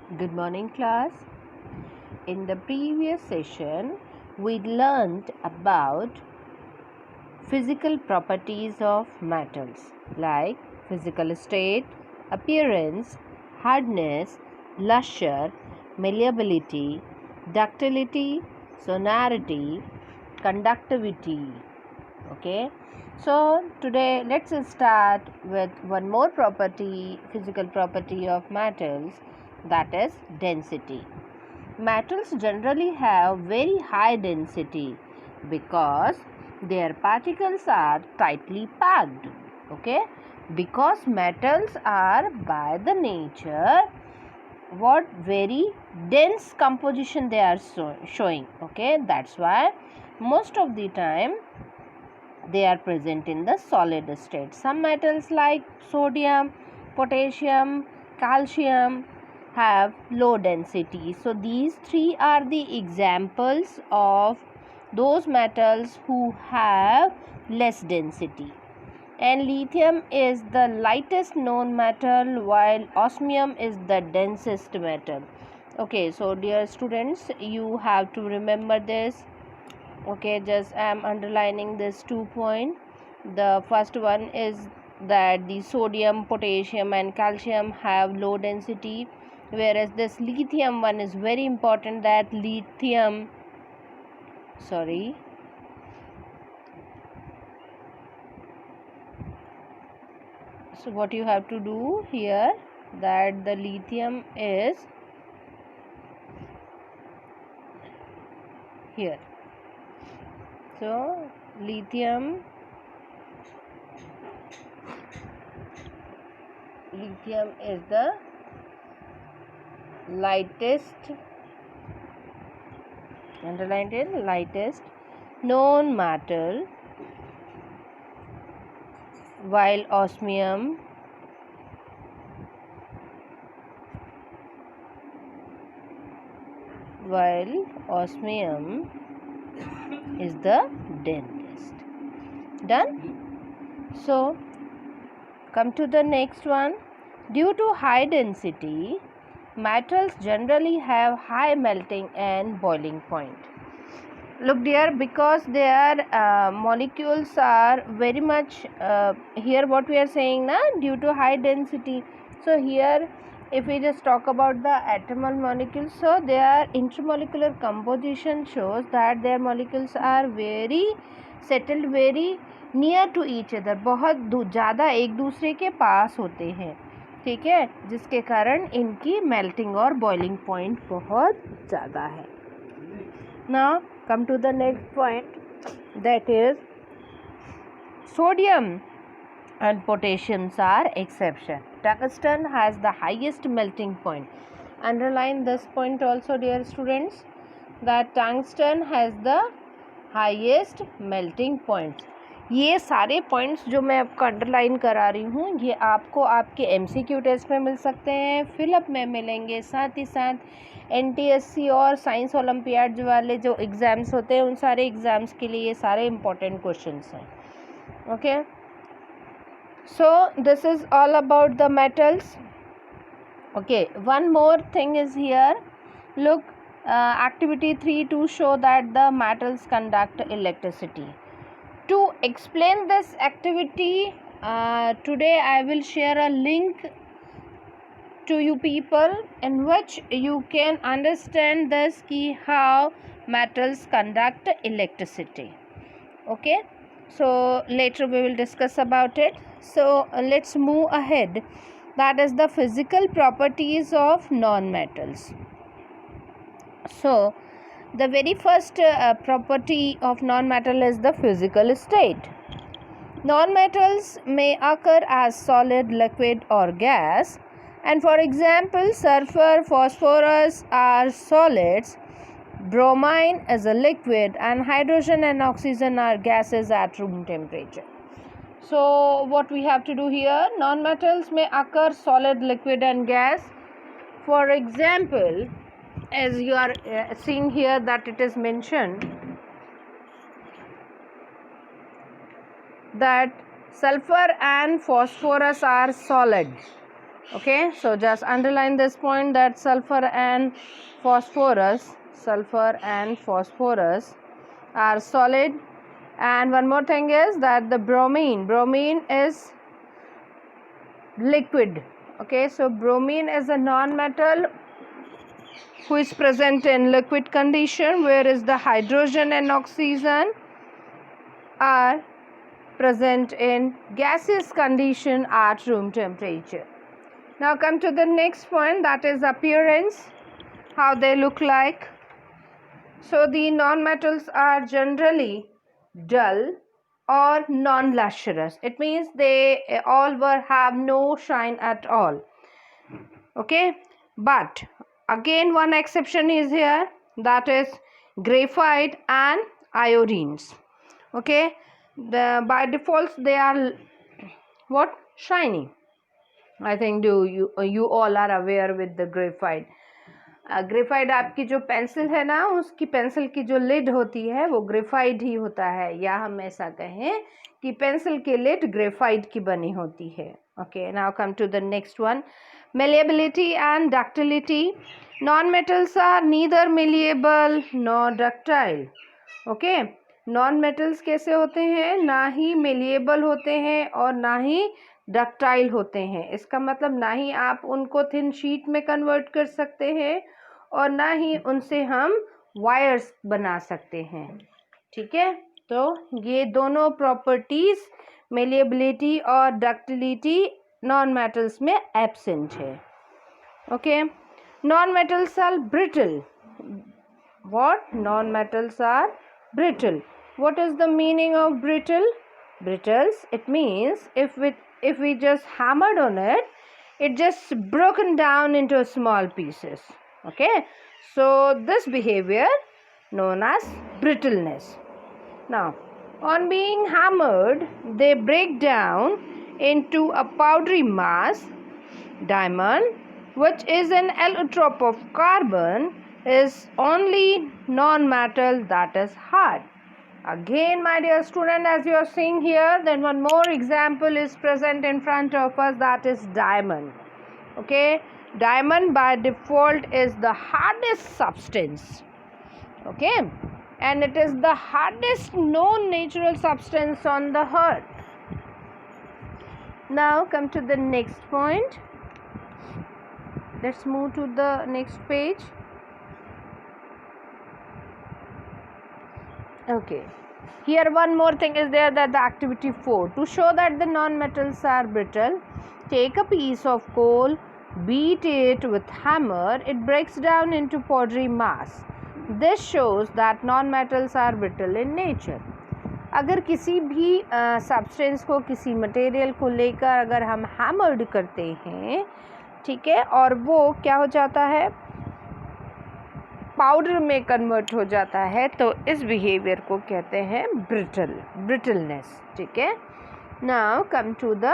Good morning, class. In the previous session, we learned about physical properties of metals like physical state, appearance, hardness, luster, malleability, ductility, sonority, conductivity. Okay, so today let's start with one more property, physical property of metals, that is density. Metals generally have very high density because their particles are tightly packed. Okay, because metals are by the nature what very dense composition they are showing. Okay, that's why most of the time they are present in the solid state. Some metals like sodium, potassium, calcium have low density. So these three are the examples of those metals who have less density. And lithium is the lightest known metal while osmium is the densest metal. Okay, so dear students, you have to remember this. Okay, just I am underlining this 2 point. The first one is that the sodium, potassium and calcium have low density, whereas this lithium one is very important, that lithium so what you have to do here, that the lithium is here. So lithium is the lightest, underlined it, lightest known metal, while osmium is the densest. Done? So come to the next one. Due to high density, metals generally have high melting and boiling point. Look dear, because their molecules are very much here what we are saying na, due to high density. So here if we just talk about the atomal molecules, so their intermolecular composition shows that their molecules are very settled, very near to each other, बहुत ज़्यादा एक दूसरे के पास होते हैं. ठीक है, जिसके कारण इनकी मेल्टिंग और बॉइलिंग पॉइंट बहुत ज़्यादा है. Now come to the next point, that is sodium and potassium are exception. Tungsten has the highest melting point. Underline this point also, dear students, that tungsten has the highest melting point. ये सारे points जो मैं आपको underline करा रही हूँ, ये आपको आपके एमसीक्यू टेस्ट में मिल सकते हैं, फिलअप में मिलेंगे, साथ ही साथ एनटीएससी और साइंस ओलंपियाड वाले जो एग्ज़ाम्स होते हैं उन सारे एग्ज़ाम्स के लिए ये सारे इम्पोर्टेंट क्वेश्चंस हैं. Okay, so this is all about the metals. Okay, one more thing is here. Look, activity 3 to show that the metals conduct electricity. To explain this activity, today I will share a link to you people in which you can understand this key, how metals conduct electricity. Okay, so later we will discuss about it. So let's move ahead, that is the physical properties of non-metals. So the very first property of non-metal is the physical state. Non-metals may occur as solid, liquid or gas, and for example sulfur, phosphorus are solids, bromine is a liquid, and hydrogen and oxygen are gases at room temperature. So what we have to do here, non-metals may occur solid, liquid and gas. For example, as you are seeing here that it is mentioned that sulfur and phosphorus are solid. Okay, so just underline this point that sulfur and phosphorus are solid. And one more thing is that the bromine is liquid. Okay, so bromine is a non-metal who is present in liquid condition, whereas the hydrogen and oxygen are present in gaseous condition at room temperature. Now come to the next point, that is appearance, how they look like. So the non-metals are generally dull or non-lustrous. It means they all have no shine at all. Okay, but again one exception is here, that is graphite and iodines. Okay, by default they are what? Shiny. I think you all are aware with the graphite. Graphite आपकी जो pencil है ना, उसकी pencil की जो lid होती है वो ग्रेफाइट ही होता है, या हम ऐसा कहें कि पेंसिल की लिड ग्रेफाइट की बनी होती है. Okay, now come to the next one, malleability and ductility. Non-metals are neither malleable nor ductile. Okay, non-metals कैसे होते हैं? ना ही malleable होते हैं और ना ही डक्टाइल होते हैं. इसका मतलब ना ही आप उनको थिन शीट में कन्वर्ट कर सकते हैं और ना ही उनसे हम वायर्स बना सकते हैं. ठीक है, तो ये दोनों प्रॉपर्टीज मेलिएबिलिटी और डक्टिलिटी नॉन मेटल्स में एब्सेंट है. Okay, non metals are brittle. What? Non metals are brittle. What is the meaning of brittle? Brittles, it means if we just hammered on it, it just broken down into small pieces. Okay, so this behavior known as brittleness. Now, on being hammered, they break down into a powdery mass. Diamond, which is an allotrope of carbon, is only non-metal that is hard. Again, my dear student, as you are seeing here, then one more example is present in front of us, that is diamond. Okay, diamond by default is the hardest substance. Okay, and it is the hardest known natural substance on the earth. Now come to the next point. Let's move to the next page. Okay, here one more thing is there, that the activity 4, to show that the non-metals are brittle, take a piece of coal, beat it with hammer, it breaks down into powdery mass. This shows that non-metals are brittle in nature. अगर किसी भी substance को, किसी material को लेकर अगर हम hammered करते हैं, ठीक है, और वो क्या हो जाता है, पाउडर में कन्वर्ट हो जाता है, तो इस बिहेवियर को कहते हैं ब्रिटलनेस. ठीक है, नाउ कम टू द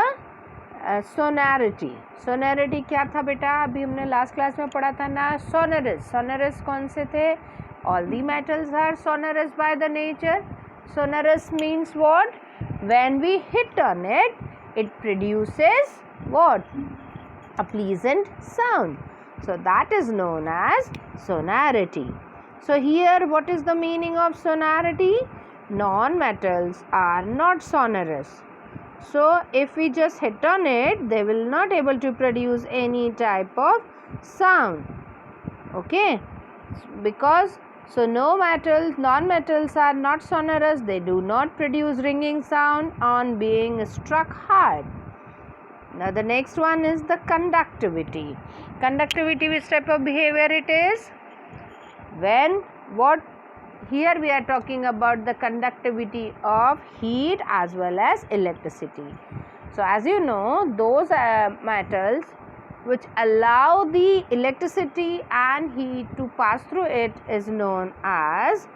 सोनैरिटी. सोनैरिटी क्या था बेटा? अभी हमने लास्ट क्लास में पढ़ा था ना, सोनरस. सोनरस कौन से थे? All the metals are sonorous by the nature. Sonorous means what? When we hit on it, it produces what? a pleasant sound. So that is known as sonority. So here what is the meaning of sonority? Non-metals are not sonorous. So if we just hit on it, they will not able to produce any type of sound. Okay, because so non-metals are not sonorous. They do not produce ringing sound on being struck hard. Now the next one is the conductivity. Conductivity, which type of behavior it is? When what? Here we are talking about the conductivity of heat as well as electricity. So as you know, those metals which allow the electricity and heat to pass through it is known as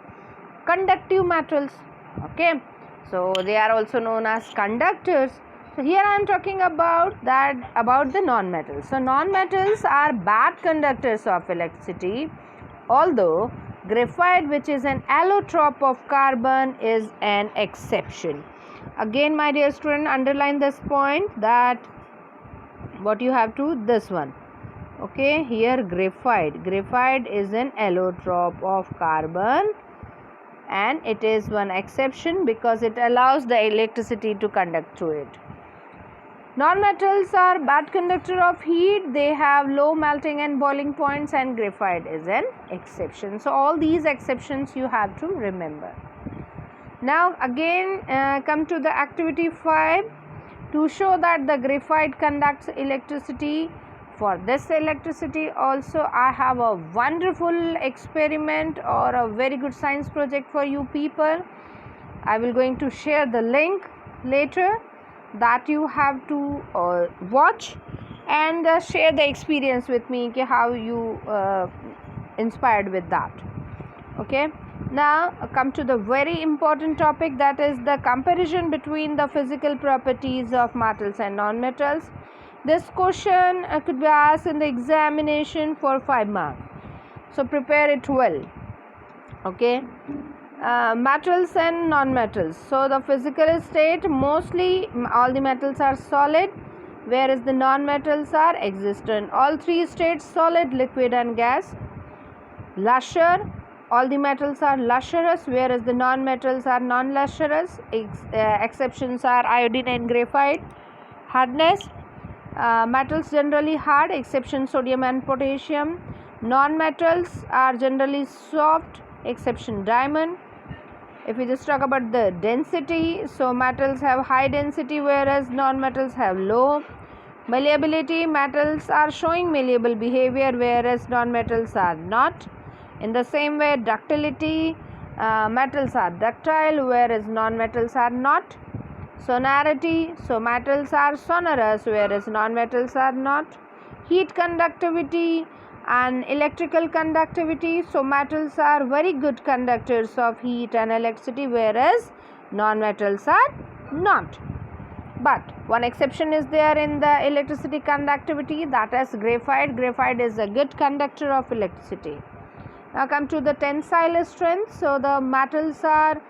conductive metals. Okay, so they are also known as conductors. So here I am talking about the non-metals. So non-metals are bad conductors of electricity, although graphite, which is an allotrope of carbon, is an exception. Again, my dear student, underline this point, that what you have to, this one. Okay, here graphite is an allotrope of carbon, and it is one exception because it allows the electricity to conduct through it. Non-metals are bad conductor of heat, they have low melting and boiling points, and graphite is an exception. So all these exceptions you have to remember. Now again come to the activity 5. To show that the graphite conducts electricity, for this electricity also I have a wonderful experiment or a very good science project for you people. I will going to share the link later, that you have to watch and share the experience with me, how you inspired with that. Okay, now come to the very important topic, that is the comparison between the physical properties of metals and non-metals. This question could be asked in the examination for 5 marks, so prepare it well. Okay, metals and non-metals. So the physical state, mostly all the metals are solid, whereas the non-metals are existent. All 3 states, solid, liquid and gas. Lustre, all the metals are lustrous, whereas the non-metals are non-lustrous. Exceptions are iodine and graphite. Hardness, metals generally hard, exception sodium and potassium. Non-metals are generally soft, exception diamond. If we just talk about the density, so metals have high density, whereas non-metals have low. Malleability, metals are showing malleable behavior, whereas non-metals are not. In the same way, ductility, metals are ductile, whereas non-metals are not. Sonority, so metals are sonorous, whereas non-metals are not. Heat conductivity and electrical conductivity, so metals are very good conductors of heat and electricity, whereas non-metals are not. But one exception is there in the electricity conductivity, that is graphite. Graphite is a good conductor of electricity. Now come to the tensile strength. So the metals are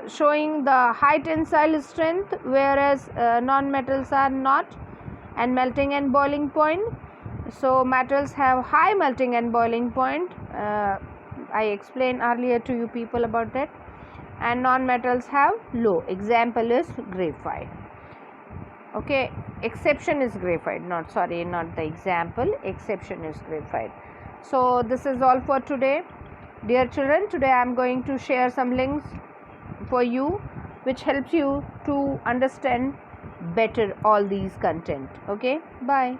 showing the high tensile strength, whereas non-metals are not. And melting and boiling point, so metals have high melting and boiling point. I explained earlier to you people about that. And non-metals have low. Example is graphite. Okay, exception is graphite, not the example, exception is graphite. So this is all for today, dear children. Today I am going to share some links for you which helps you to understand better all these content. Okay, bye.